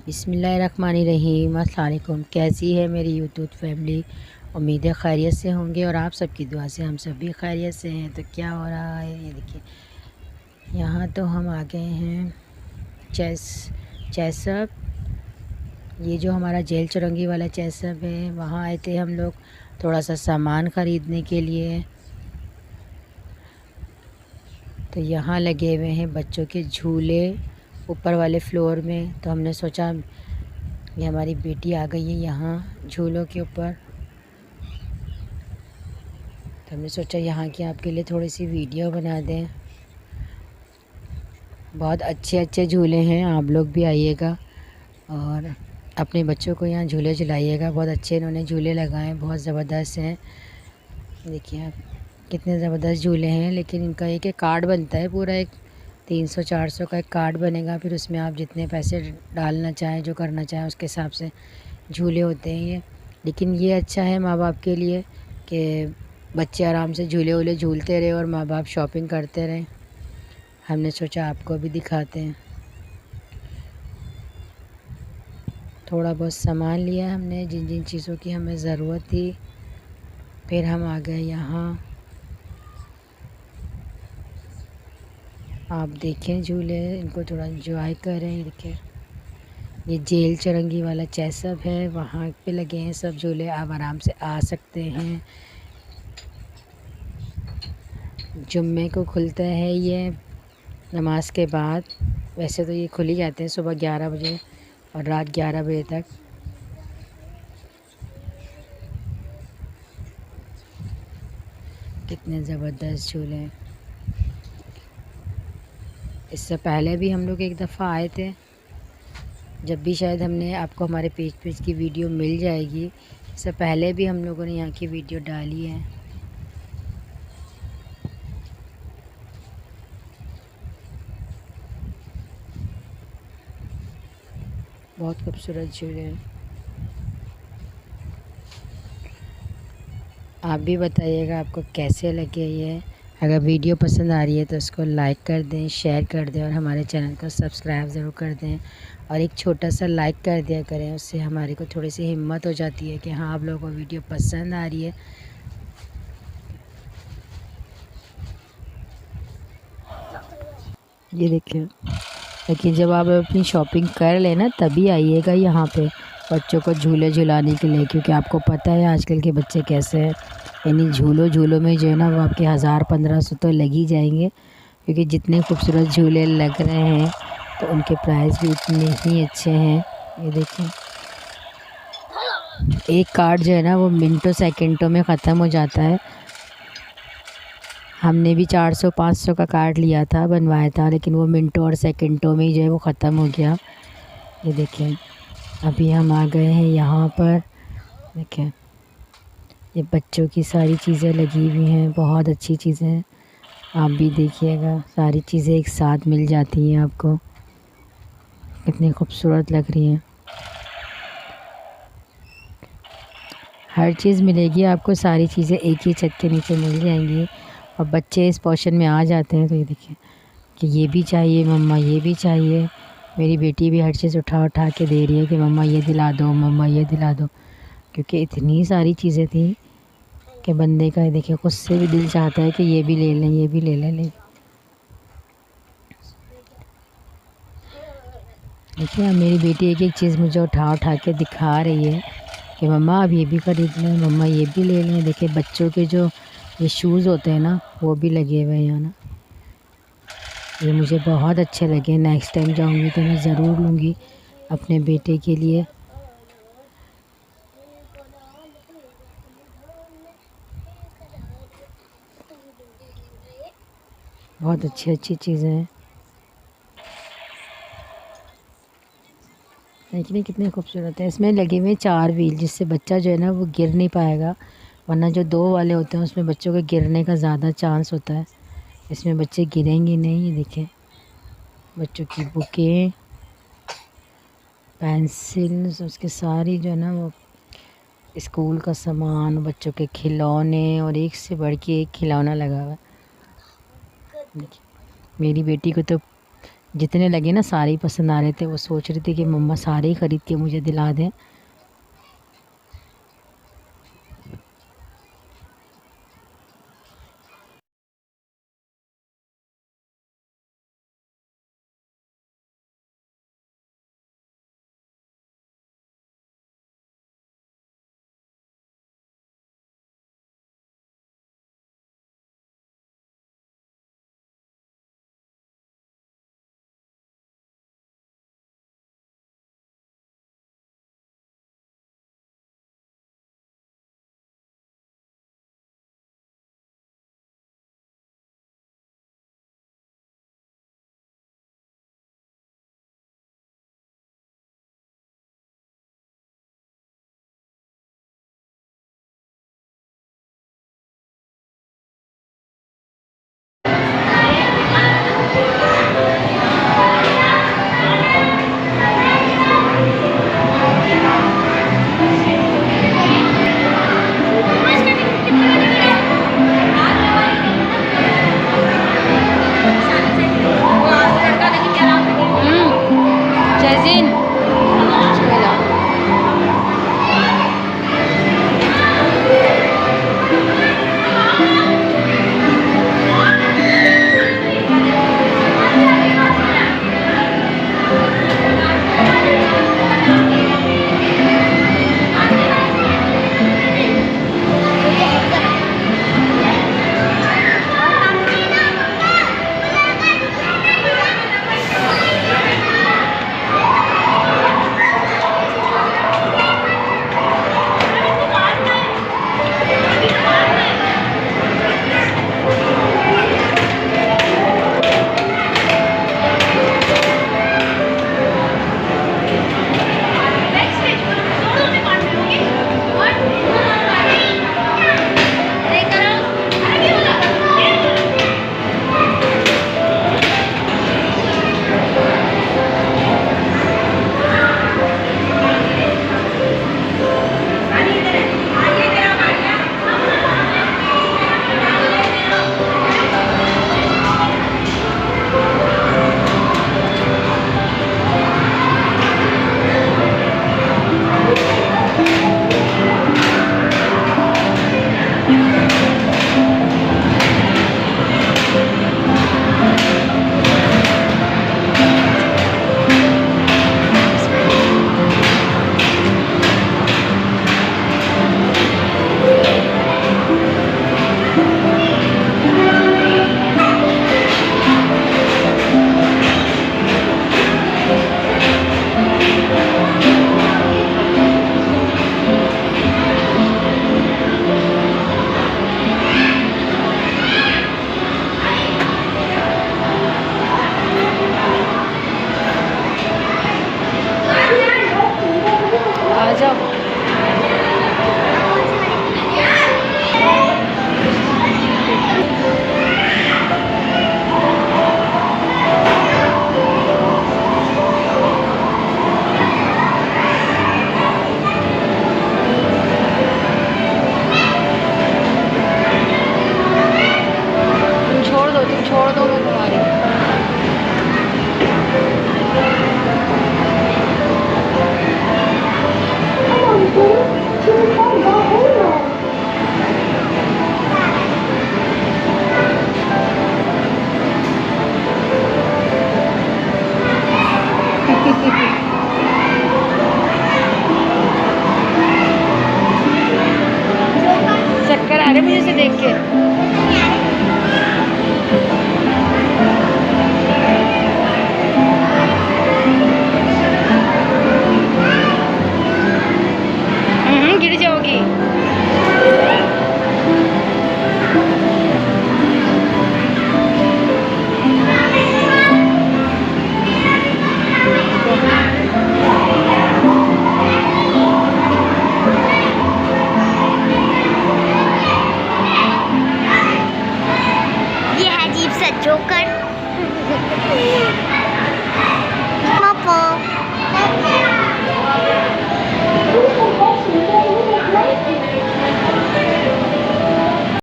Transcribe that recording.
बिस्मिल्लाहिर्रहमानिर्रहीम। अस्सलाम वालेकुम। कैसी है मेरी यूट्यूब फैमिली? उम्मीद है खैरियत से होंगे और आप सबकी दुआ से हम सब भी खैरियत से हैं। तो क्या हो रहा है ये देखिए, यहाँ तो हम आ गए हैं चेसअप। ये जो हमारा जेल चौरंगी वाला चेसअप है, वहाँ आए थे हम लोग थोड़ा सा सामान ख़रीदने के लिए। तो यहाँ लगे हुए हैं बच्चों के झूले ऊपर वाले फ्लोर में। तो हमने सोचा, ये हमारी बेटी आ गई है यहाँ झूलों के ऊपर, तो हमने सोचा यहाँ की आपके लिए थोड़ी सी वीडियो बना दें। बहुत अच्छे अच्छे झूले हैं, आप लोग भी आइएगा और अपने बच्चों को यहाँ झूले झुलाइएगा। बहुत अच्छे इन्होंने झूले लगाए हैं, बहुत ज़बरदस्त हैं। देखिए आप कितने ज़बरदस्त झूले हैं। लेकिन इनका एक एक कार्ड बनता है, पूरा एक 300-400 का एक कार्ड बनेगा। फिर उसमें आप जितने पैसे डालना चाहें, जो करना चाहें, उसके हिसाब से झूले होते हैं ये। लेकिन ये अच्छा है माँ बाप के लिए कि बच्चे आराम से झूले वूले झूलते रहे और माँ बाप शॉपिंग करते रहें। हमने सोचा आपको भी दिखाते हैं। थोड़ा बहुत सामान लिया हमने, जिन जिन चीज़ों की हमें ज़रूरत थी। फिर हम आ गए यहाँ। आप देखें झूले, इनको थोड़ा इंजॉय करें। देखिए ये जेल चौरंगी वाला चेसअप है, वहाँ पे लगे हैं सब झूले। आप आराम से आ सकते हैं। जुम्मे को खुलता है ये नमाज के बाद। वैसे तो ये खुल ही जाते हैं सुबह 11 बजे और रात 11 बजे तक। कितने ज़बरदस्त झूले हैं। इससे पहले भी हम लोग एक दफ़ा आए थे, जब भी शायद हमने आपको हमारे पेज की वीडियो मिल जाएगी। इससे पहले भी हम लोगों ने यहाँ की वीडियो डाली है। बहुत खूबसूरत झूले हैं। आप भी बताइएगा आपको कैसे लगे ये। अगर वीडियो पसंद आ रही है तो इसको लाइक कर दें, शेयर कर दें और हमारे चैनल को सब्सक्राइब ज़रूर कर दें। और एक छोटा सा लाइक कर दिया करें, उससे हमारे को थोड़ी सी हिम्मत हो जाती है कि हाँ आप लोगों को वीडियो पसंद आ रही है। ये देखिए, लेकिन जब आप अपनी शॉपिंग कर लेना तभी आइएगा यहाँ पे बच्चों को झूले झुलाने के लिए, क्योंकि आपको पता है आजकल के बच्चे कैसे हैं। यानी झूलों में जो है ना, वो आपके 1000-1500 तो लग ही जाएंगे, क्योंकि जितने खूबसूरत झूले लग रहे हैं तो उनके प्राइस भी उतने ही अच्छे हैं। ये देखिए, एक कार्ड जो है ना वो मिनटों सेकंडों में ख़त्म हो जाता है। हमने भी 400-500 का कार्ड लिया था, बनवाया था, लेकिन वो मिनटों और सेकंडों में ही जो है वो ख़त्म हो गया। ये देखें, अभी हम आ गए हैं यहाँ पर। देखें, ये बच्चों की सारी चीज़ें लगी हुई हैं, बहुत अच्छी चीज़ें हैं। आप भी देखिएगा, सारी चीज़ें एक साथ मिल जाती हैं आपको। कितनी खूबसूरत लग रही हैं। हर चीज़ मिलेगी आपको, सारी चीज़ें एक ही छत के नीचे मिल जाएंगी। और बच्चे इस पोर्शन में आ जाते हैं तो ये देखिए कि ये भी चाहिए मम्मा, ये भी चाहिए। मेरी बेटी भी हर चीज़ उठा उठा के दे रही है कि मम्मा ये दिला दो, मम्मा ये दिला दो, क्योंकि इतनी सारी चीज़ें थी कि बंदे का देखिए खुद से भी दिल चाहता है कि ये भी ले लें, ये भी ले लें। देखिए मेरी बेटी एक एक चीज़ मुझे उठा उठा के दिखा रही है कि मम्मा अब ये भी ख़रीद लें, मम्मा ये भी ले लें। देखिए बच्चों के जो ये शूज़ होते हैं ना, वो भी लगे हुए हैं यहाँ ना। ये मुझे बहुत अच्छे लगे। नेक्स्ट टाइम जाऊँगी तो मैं ज़रूर लूँगी अपने बेटे के लिए। बहुत अच्छी अच्छी चीज़ें हैं। देखिए कितने खूबसूरत है। इसमें लगे हुए 4 व्हील, जिससे बच्चा जो है ना वो गिर नहीं पाएगा। वरना जो 2 वाले होते हैं उसमें बच्चों के गिरने का ज़्यादा चांस होता है। इसमें बच्चे गिरेंगे नहीं। ये देखें, बच्चों की बुकें, पेंसिल्स, उसके सारी जो है ना वो स्कूल का सामान, बच्चों के खिलौने, और एक से बढ़ के एक खिलौना लगा हुआ है। मेरी बेटी को तो जितने लगे ना सारे ही पसंद आ रहे थे। वो सोच रही थी कि मम्मा सारे ही ख़रीद के मुझे दिला दें। जैजिन